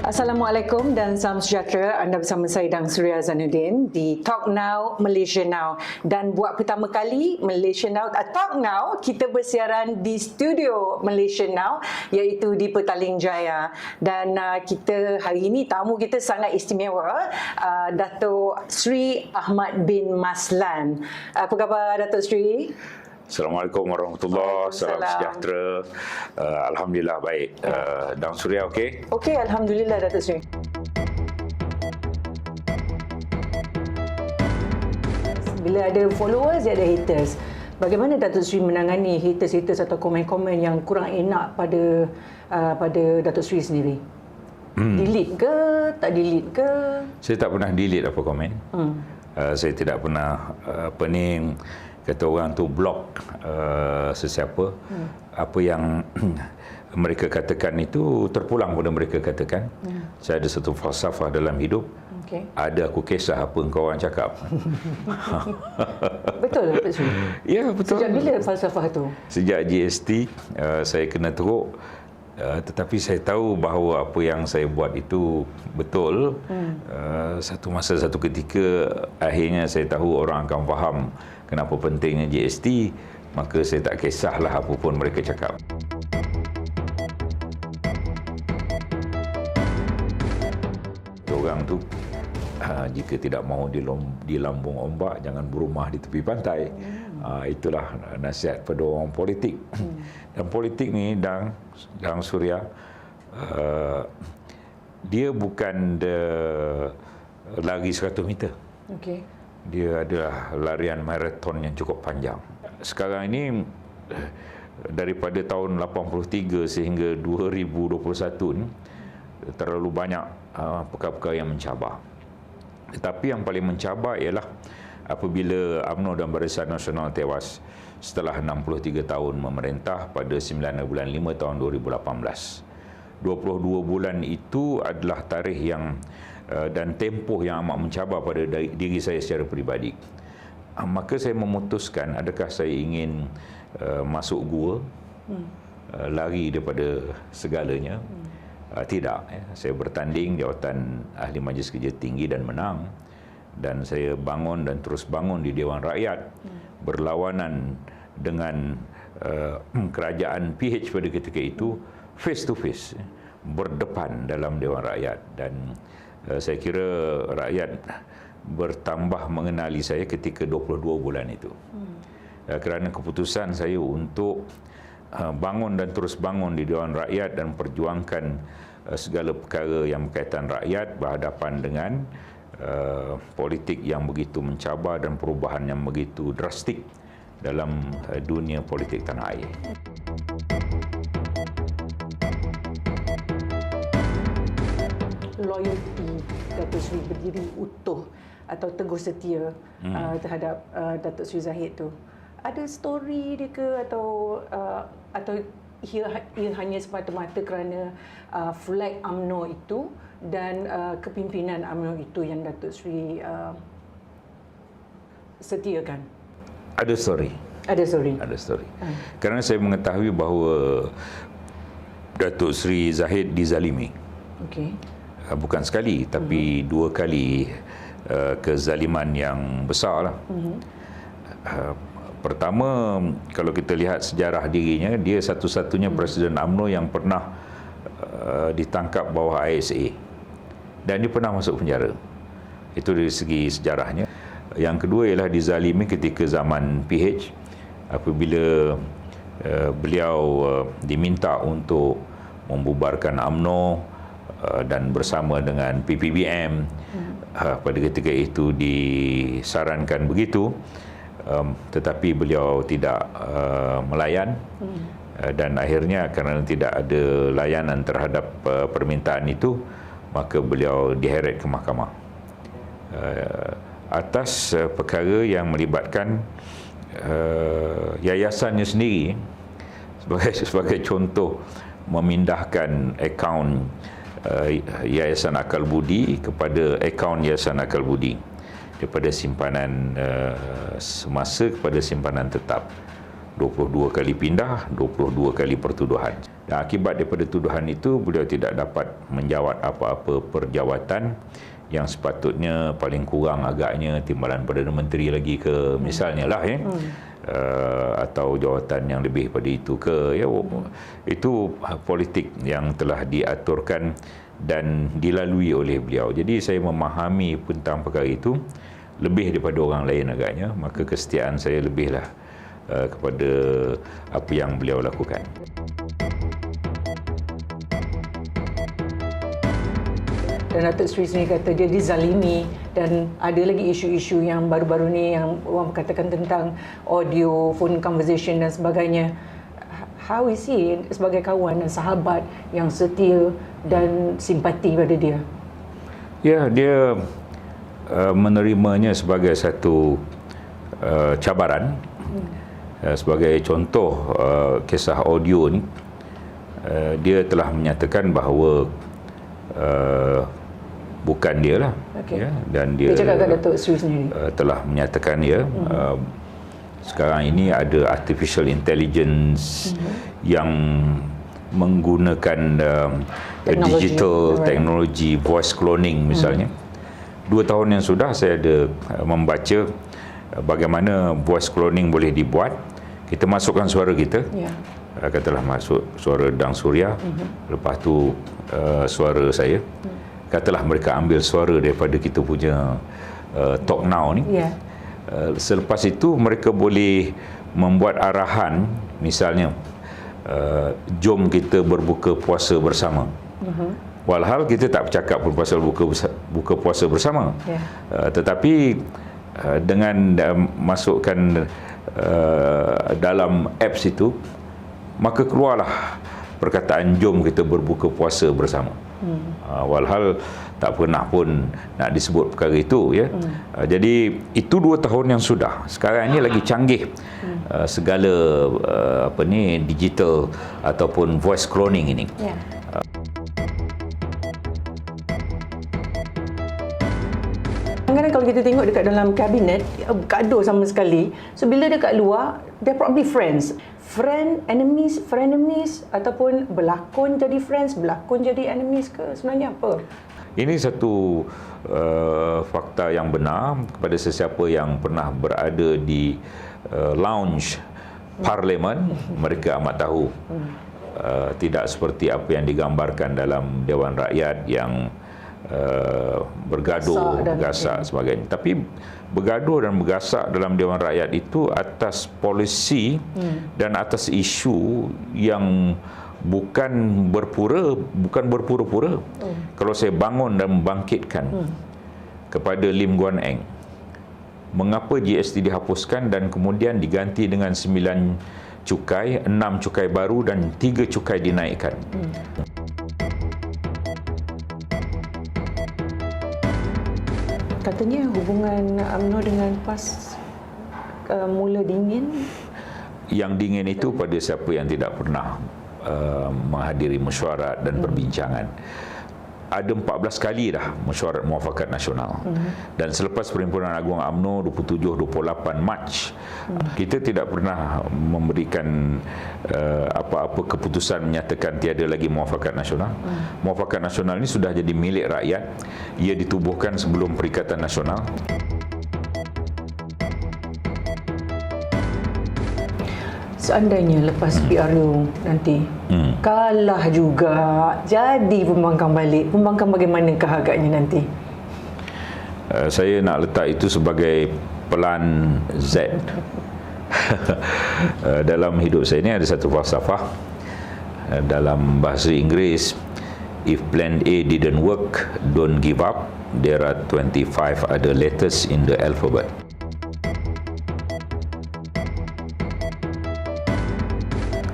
Assalamualaikum dan salam sejahtera. Anda bersama saya Dang Suria Zainuddin di Talk Now Malaysia Now. Dan buat pertama kali Malaysia Now Talk Now, kita bersiaran di studio Malaysia Now iaitu di Petaling Jaya. Dan kita hari ini tamu kita sangat istimewa, Dato' Sri Ahmad bin Maslan. Apa khabar Dato' Sri? Assalamualaikum warahmatullahi wabarakatuh. Salam sejahtera. Alhamdulillah baik. Dang Suria okey? Okey, alhamdulillah Dato' Sri. Bila ada followers, dia ada haters. Bagaimana Dato' Sri menangani haters atau komen-komen yang kurang enak pada Dato' Sri sendiri? Delete ke? Tak delete ke? Saya tak pernah delete apa komen. Saya tidak pernah kata orang tu block sesiapa. Apa yang mereka katakan itu terpulang pada mereka katakan. Saya ada satu falsafah dalam hidup. Ada aku kisah apa engkau orang cakap. Betul Dato' Sri? Ya, betul. Sejak bila falsafah tu? Sejak GST saya kena teruk. Tetapi saya tahu bahawa apa yang saya buat itu betul. Satu masa, satu ketika, akhirnya saya tahu orang akan faham kenapa pentingnya GST, maka saya tak kisahlah apa pun mereka cakap. Orang tu, jika tidak mahu di lambung ombak, jangan berumah di tepi pantai. Itulah nasihat pada orang politik. Dan politik ni, Dang Suria, dia bukan lari 100 meter. Dia adalah larian maraton yang cukup panjang. Sekarang ini, daripada tahun 83 sehingga 2021 ni, terlalu banyak perkara-perkara yang mencabar. Tetapi yang paling mencabar ialah apabila UMNO dan Barisan Nasional tewas setelah 63 tahun memerintah pada 9 bulan 5 tahun 2018. 22 bulan itu adalah tarikh yang dan tempoh yang amat mencabar pada diri saya secara peribadi. Maka saya memutuskan, adakah saya ingin masuk gua, lari daripada segalanya? Tidak. Saya bertanding jawatan Ahli Majlis Kerja Tinggi dan menang. Dan saya bangun dan terus bangun di Dewan Rakyat, berlawanan dengan kerajaan PH pada ketika itu, face to face, berdepan dalam Dewan Rakyat. Dan saya kira rakyat bertambah mengenali saya ketika 22 bulan itu. Kerana keputusan saya untuk bangun dan terus bangun di Dewan Rakyat dan perjuangkan segala perkara yang berkaitan rakyat berhadapan dengan politik yang begitu mencabar dan perubahan yang begitu drastik dalam dunia politik tanah air. Loyalty Dato' Sri berdiri utuh atau teguh setia terhadap Dato' Sri Zahid tu. Ada story dia ke atau ia hanya semata-mata kerana flag UMNO itu dan kepimpinan UMNO itu yang Dato' Sri setiakan? Ada story. Ada story. Ada story. Kerana saya mengetahui bahawa Dato' Sri Zahid dizalimi. Bukan sekali, tapi 2 kali kezaliman yang besar lah. Pertama, kalau kita lihat sejarah dirinya, dia satu-satunya Presiden UMNO yang pernah ditangkap bawah ISA. Dan dia pernah masuk penjara. Itu dari segi sejarahnya. Yang kedua ialah dizalimi ketika zaman PH, apabila beliau diminta untuk membubarkan UMNO dan bersama dengan PPBM. Pada ketika itu disarankan begitu, tetapi beliau tidak melayan. Dan akhirnya kerana tidak ada layanan terhadap permintaan itu, maka beliau diheret ke mahkamah atas perkara yang melibatkan yayasannya sendiri. Sebagai contoh, memindahkan akaun Yayasan Akal Budi kepada akaun Yayasan Akal Budi, daripada simpanan semasa kepada simpanan tetap. 22 kali pindah, 22 kali pertuduhan. Dan akibat daripada tuduhan itu, beliau tidak dapat menjawat apa-apa perjawatan yang sepatutnya paling kurang agaknya timbalan Perdana Menteri lagi ke misalnya lah atau jawatan yang lebih pada itu ke itu politik yang telah diaturkan dan dilalui oleh beliau. Jadi saya memahami tentang perkara itu lebih daripada orang lain agaknya, maka kesetiaan saya lebihlah kepada apa yang beliau lakukan. Dan Datuk Seri sendiri kata dia dizalimi, dan ada lagi isu-isu yang baru-baru ni yang orang katakan tentang audio, phone conversation dan sebagainya. How is he sebagai kawan dan sahabat yang setia dan simpati pada dia? Ya, dia menerimanya sebagai satu cabaran. Sebagai contoh kisah audio ni, dia telah menyatakan bahawa bukan dia lah. Okay. Ya, dan dia cakap kat Datuk Seri sendiri telah menyatakan sekarang ini ada artificial intelligence yang menggunakan digital teknologi, voice cloning misalnya. 2 tahun yang sudah saya ada membaca bagaimana voice cloning boleh dibuat. Kita masukkan suara kita, katalah masuk suara Dang Suria, lepas tu suara saya, katalah mereka ambil suara daripada kita punya Talk Now ni. Selepas itu mereka boleh membuat arahan, misalnya jom kita berbuka puasa bersama. Walhal kita tak bercakap pun pasal buka puasa bersama. Tetapi dengan masukkan dalam apps itu, maka keluarlah perkataan jom kita berbuka puasa bersama. Walhal tak pernah pun nak disebut perkara itu, ya. Jadi itu 2 tahun yang sudah. Sekarang ini lagi canggih segala digital ataupun voice cloning ini. Kadang-kadang kalau kita tengok dekat dalam kabinet, gaduh sama sekali. So bila dekat luar, they're probably friends. Frenemies ataupun berlakon jadi friends, berlakon jadi enemies ke? Sebenarnya apa? Ini satu fakta yang benar kepada sesiapa yang pernah berada di lounge Parlimen, mereka amat tahu. Tidak seperti apa yang digambarkan dalam Dewan Rakyat yang bergaduh, bergasak sebagainya. Tapi bergaduh dan bergasak dalam Dewan Rakyat itu atas polisi dan atas isu yang bukan berpura-pura. Kalau saya bangun dan membangkitkan kepada Lim Guan Eng, mengapa GST dihapuskan dan kemudian diganti dengan 9 cukai, 6 cukai baru dan 3 cukai dinaikkan. Katanya hubungan UMNO dengan PAS mula dingin. Yang dingin itu pada siapa yang tidak pernah menghadiri mesyuarat dan perbincangan. Ada 14 kali dah mesyuarat muafakat nasional. Dan selepas Perhimpunan Agung UMNO 27-28 Mac, kita tidak pernah memberikan apa-apa keputusan menyatakan tiada lagi muafakat nasional. Muafakat nasional ini sudah jadi milik rakyat. Ia ditubuhkan sebelum Perikatan Nasional. Seandainya lepas PRU nanti kalah juga, jadi pembangkang balik, pembangkang bagaimanakah agaknya nanti? Saya nak letak itu sebagai plan Z. Dalam hidup saya ini ada satu falsafah dalam bahasa Inggeris, if plan A didn't work, don't give up. There are 25 other letters in the alphabet.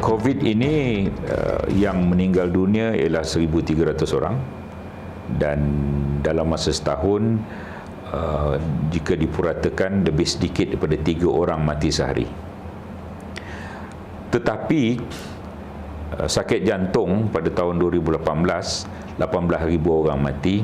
COVID ini yang meninggal dunia ialah 1,300 orang, dan dalam masa setahun jika dipuratakan lebih sedikit daripada 3 orang mati sehari. Tetapi sakit jantung pada tahun 2018 18,000 orang mati,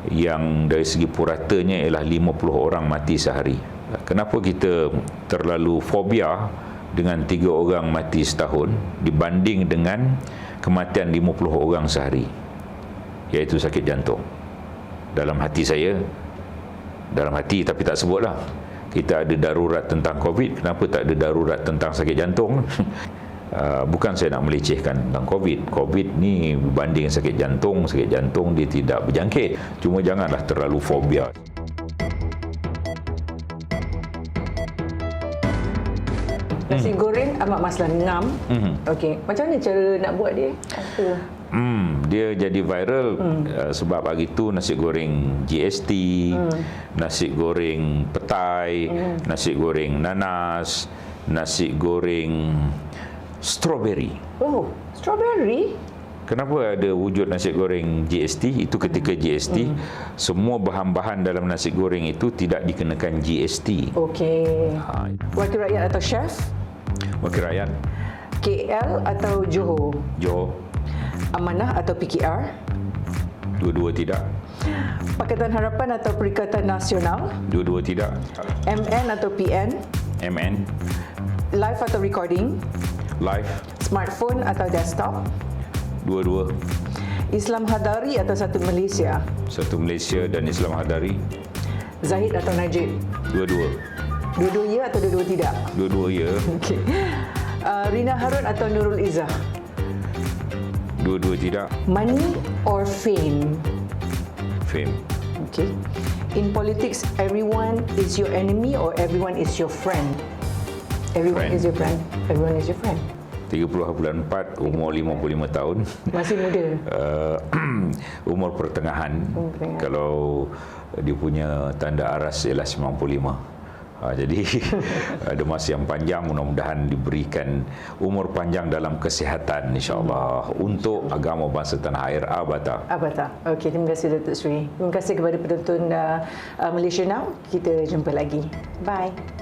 yang dari segi puratanya ialah 50 orang mati sehari. Kenapa kita terlalu fobia dengan 3 orang mati setahun dibanding dengan kematian 50 orang sehari, iaitu sakit jantung. Dalam hati saya, dalam hati tapi tak sebutlah, kita ada darurat tentang COVID, kenapa tak ada darurat tentang sakit jantung? Bukan saya nak melecehkan tentang COVID. COVID ni berbanding sakit jantung dia tidak berjangkit. Cuma janganlah terlalu fobia. Nasi goreng Ahmad Maslan ngam. Okey, macam mana cara nak buat dia? Apa? Dia jadi viral sebab hari tu nasi goreng GST, nasi goreng petai, nasi goreng nanas, nasi goreng strawberry. Oh, strawberry? Kenapa ada wujud nasi goreng GST? Itu ketika GST, semua bahan-bahan dalam nasi goreng itu tidak dikenakan GST. Okey. Wakil rakyat atau chef? Wakil rakyat. KL atau Johor? Johor. Amanah atau PKR? Dua-dua tidak. Pakatan Harapan atau Perikatan Nasional? Dua-dua tidak. MN atau PN? MN. Live atau recording? Live. Smartphone atau desktop? Dua-dua. Islam Hadari atau Satu Malaysia? Satu Malaysia dan Islam Hadari. Zahid atau Najib? Dua-dua. Dua-dua ya atau dua-dua tidak? Dua-dua ya. Okey. Rina Harun atau Nurul Izzah? Dua-dua tidak. Money or fame? Fame. Okay. In politics, everyone is your enemy or everyone is your friend? Everyone Friend. is your friend. Everyone is your friend. 30.4, umur 55 tahun. Masih muda. Umur pertengahan. Pertengahan. Kalau dia punya tanda aras ialah 95. Jadi ada masa yang panjang, mudah-mudahan diberikan umur panjang dalam kesihatan insya-Allah untuk agama bangsa tanah air Abata. Abata. Okey, terima kasih Datuk Seri. Terima kasih kepada penonton Malaysia Now. Kita jumpa lagi. Bye.